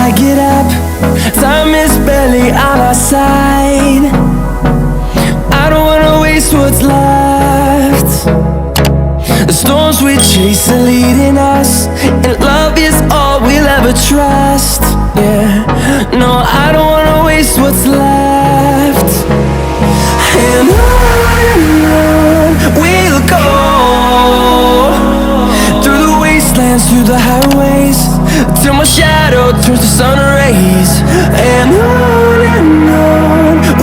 I get up, time is barely on our side. I don't wanna waste what's left. The storms we chase are leading us, and love is all we'll ever trust. Yeah, no, I don't wanna waste what's left. And on we'll go, through the wastelands, through the highways, till my shadow turns to sun rays. And on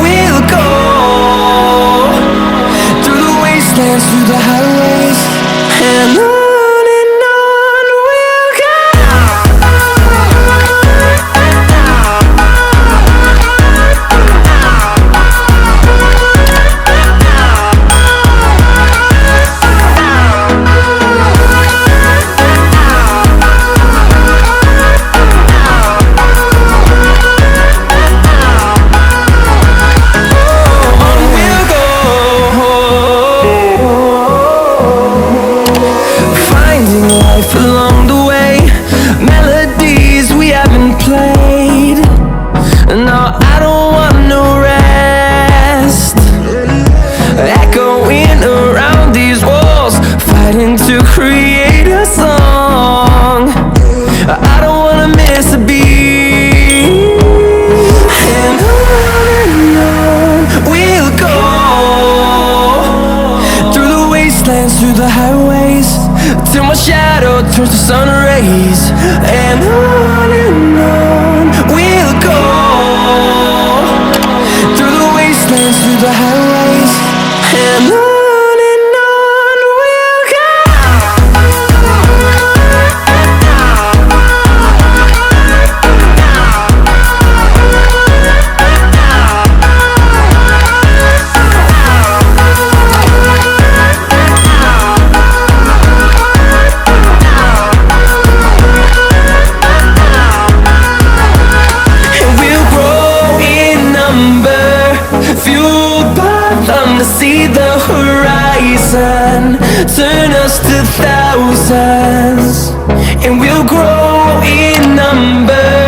we'll go, through the wastelands, through the highways, and on we'll go. Along the way, melodies we haven't played. No, I don't want no rest. Echoing around these walls, fighting to create a song. I don't wanna miss a beat. And on we'll go, through the wastelands, through the highways, till my shadow turns to sun rays. And on we'll go, through the wastelands, through the highways, and on we'll go. See the horizon turn us to thousands, and we'll grow in number.